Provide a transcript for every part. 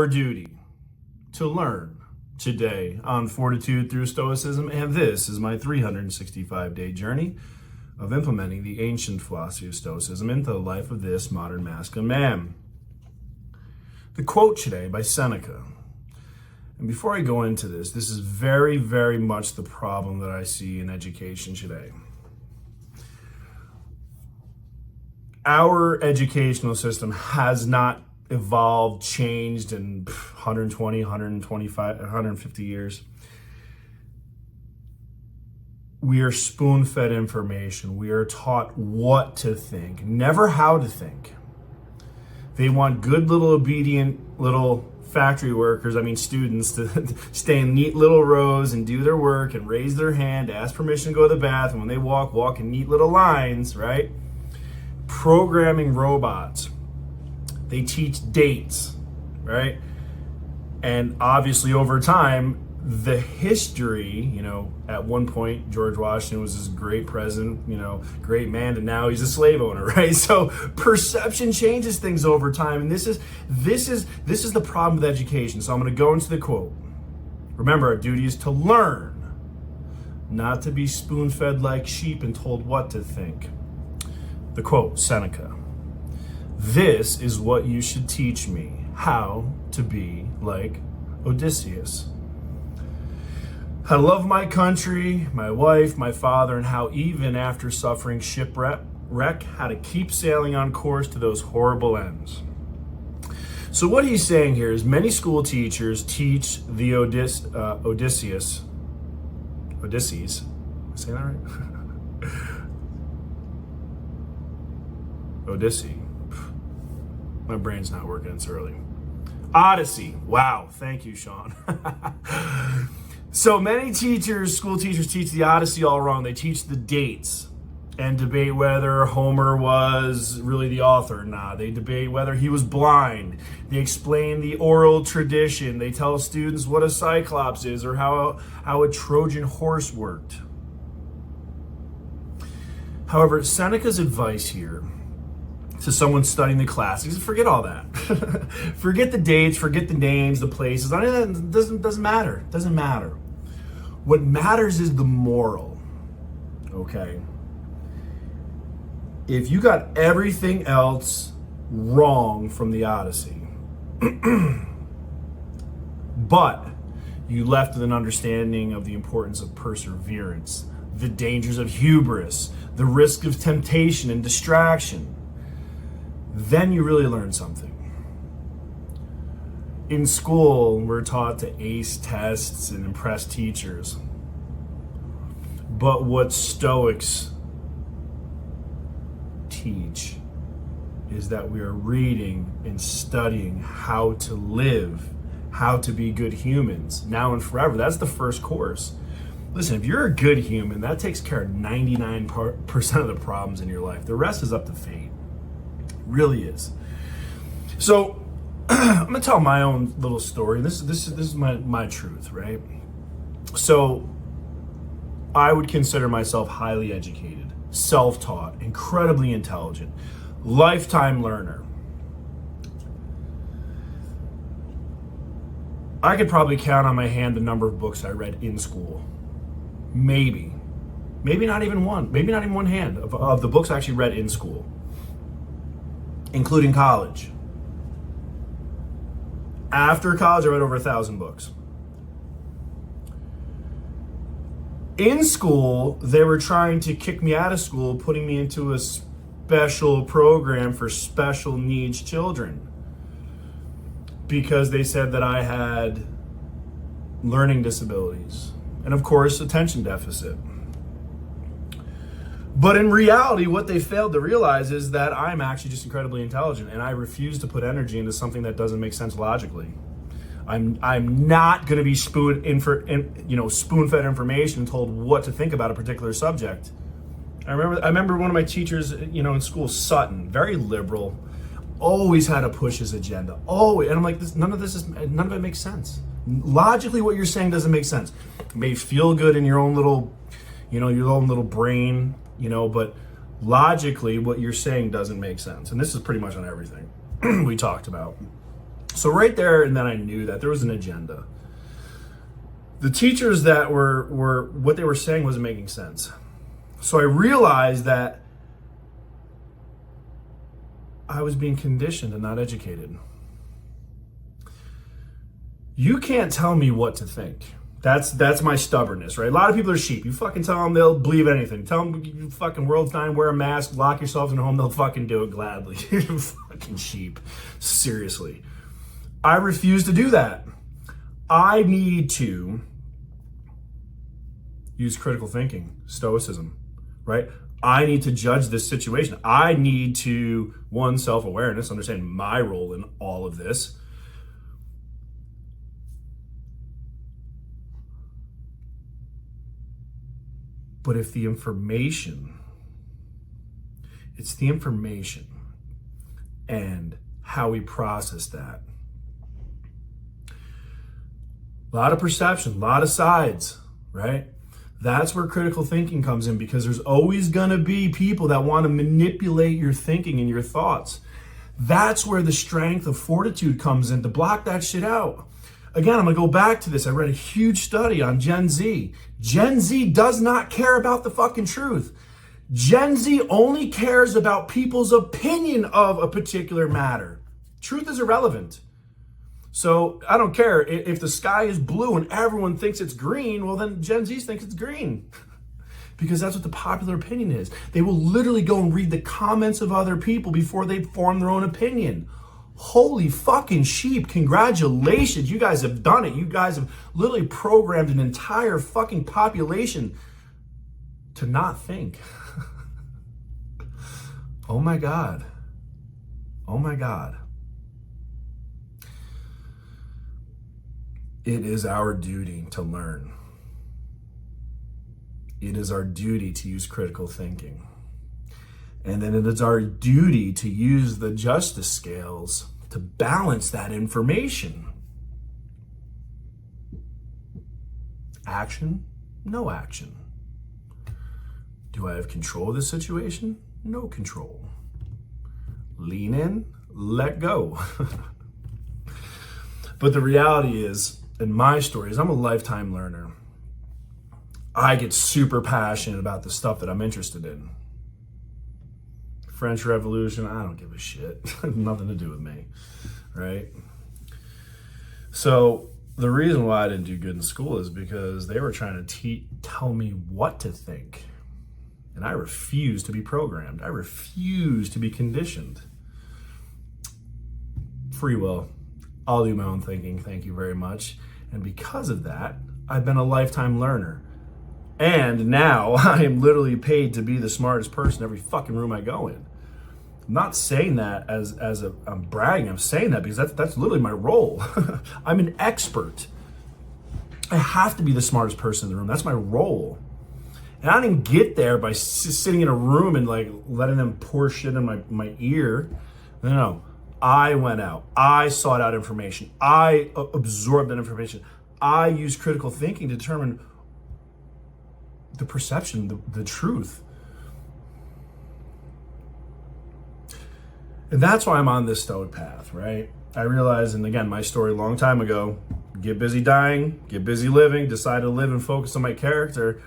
our duty to learn today on Fortitude Through Stoicism, and this is my 365-day journey of implementing the ancient philosophy of Stoicism into the life of this modern masculine man. The quote today by Seneca. And before I go into this is very, very much the problem that I see in education today. Our educational system has not evolved, changed in 120, 125, 150 years. We are spoon-fed information. We are taught what to think, never how to think. They want good little obedient little factory workers, students, to stay in neat little rows and do their work and raise their hand, ask permission to go to the bathroom. When they walk in neat little lines, right? Programming robots. They teach dates, right? And obviously over time, the history, at one point, George Washington was this great president, great man, and now he's a slave owner, right? So perception changes things over time. And this is the problem with education. So I'm going to go into the quote. Remember, our duty is to learn, not to be spoon-fed like sheep and told what to think. The quote, Seneca. This is what you should teach me, how to be like Odysseus. How to love my country, my wife, my father, and how even after suffering shipwreck, how to keep sailing on course to those horrible ends. So what he's saying here is many school teachers teach the Odysseus, am I saying that right? Odyssey. My brain's not working, it's early. Odyssey. Wow, thank you, Shawn. So many teachers, school teachers, teach the Odyssey all wrong. They teach the dates and debate whether Homer was really the author or not. They debate whether he was blind. They explain the oral tradition. They tell students what a cyclops is or how a Trojan horse worked. However, Seneca's advice here to someone studying the classics, forget all that. Forget the dates, forget the names, the places. It doesn't matter. It doesn't matter. What matters is the moral, okay? If you got everything else wrong from the Odyssey, but you left with an understanding of the importance of perseverance, the dangers of hubris, the risk of temptation and distraction, then you really learn something. In school, we're taught to ace tests and impress teachers. But what Stoics teach is that we are reading and studying how to live, how to be good humans, now and forever. That's the first course. Listen, if you're a good human, that takes care of 99% of the problems in your life. The rest is up to fate. Really is. So I'm gonna tell my own little story. This is my truth, right? So I would consider myself highly educated, self-taught, incredibly intelligent, lifetime learner. I could probably count on my hand the number of books I read in school. Maybe not even one hand of the books I actually read in school, including college. After college, I read over 1,000 books. In school, they were trying to kick me out of school, putting me into a special program for special needs children because they said that I had learning disabilities and, of course, attention deficit. But in reality, what they failed to realize is that I'm actually just incredibly intelligent, and I refuse to put energy into something that doesn't make sense logically. I'm not going to be spoon-fed information and told what to think about a particular subject. I remember one of my teachers, in school, Sutton, very liberal, always had to push his agenda, always. And I'm like, none of it makes sense. Logically, what you're saying doesn't make sense. It may feel good in your own little, your own little brain. But logically what you're saying doesn't make sense. And this is pretty much on everything we talked about. So right there, and then I knew that there was an agenda. The teachers that were what they were saying wasn't making sense. So I realized that I was being conditioned and not educated. You can't tell me what to think. That's my stubbornness, right? A lot of people are sheep. You fucking tell them, they'll believe anything. Tell them you fucking world's dying, wear a mask, lock yourself in a home, they'll fucking do it gladly. You fucking sheep. Seriously. I refuse to do that. I need to use critical thinking, stoicism, right? I need to judge this situation. I need to, one, self-awareness, understand my role in all of this. But if the information, it's the information and how we process that. A lot of perception, a lot of sides, right? That's where critical thinking comes in, because there's always gonna be people that wanna manipulate your thinking and your thoughts. That's where the strength of fortitude comes in, to block that shit out. Again, I'm gonna go back to this. I read a huge study on Gen Z. Gen Z does not care about the fucking truth. Gen Z only cares about people's opinion of a particular matter. Truth is irrelevant. So I don't care if the sky is blue and everyone thinks it's green, well then Gen Z thinks it's green. Because that's what the popular opinion is. They will literally go and read the comments of other people before they form their own opinion. Holy fucking sheep, congratulations, you guys have done it. You guys have literally programmed an entire fucking population to not think. Oh my God. Oh my God. It is our duty to learn. It is our duty to use critical thinking. And then it is our duty to use the justice scales to balance that information. Action, no action. Do I have control of the situation? No control. Lean in, let go. But the reality is, in my story, is I'm a lifetime learner. I get super passionate about the stuff that I'm interested in. French Revolution, I don't give a shit. Nothing to do with me, right? So the reason why I didn't do good in school is because they were trying to tell me what to think. And I refuse to be programmed. I refuse to be conditioned. Free will. I'll do my own thinking, thank you very much. And because of that, I've been a lifetime learner. And now I am literally paid to be the smartest person in every fucking room I go in. I'm not saying that I'm bragging. I'm saying that because that's literally my role. I'm an expert. I have to be the smartest person in the room. That's my role. And I didn't get there by sitting in a room and like letting them pour shit in my ear. No. I went out. I sought out information. I absorbed that information. I used critical thinking to determine the perception, the truth. And that's why I'm on this stoic path, right? I realized, and again, my story a long time ago, get busy dying, get busy living, decide to live and focus on my character.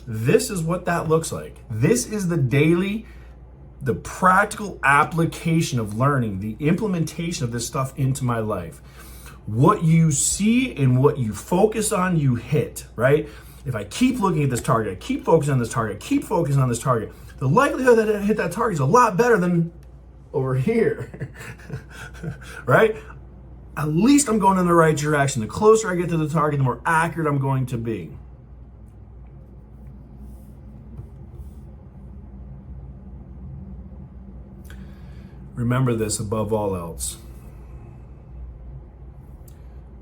This is what that looks like. This is the practical application of learning, the implementation of this stuff into my life. What you see and what you focus on, you hit, right? If I keep looking at this target, I keep focusing on this target, keep focusing on this target, the likelihood that I hit that target is a lot better than over here, right? At least I'm going in the right direction. The closer I get to the target, the more accurate I'm going to be. Remember this above all else.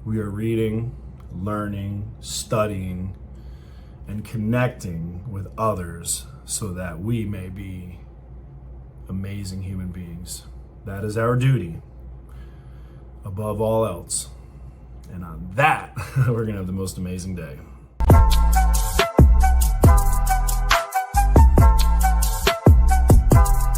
We are reading, learning, studying, and connecting with others so that we may be amazing human beings. That is our duty above all else. And on that, we're going to have the most amazing day.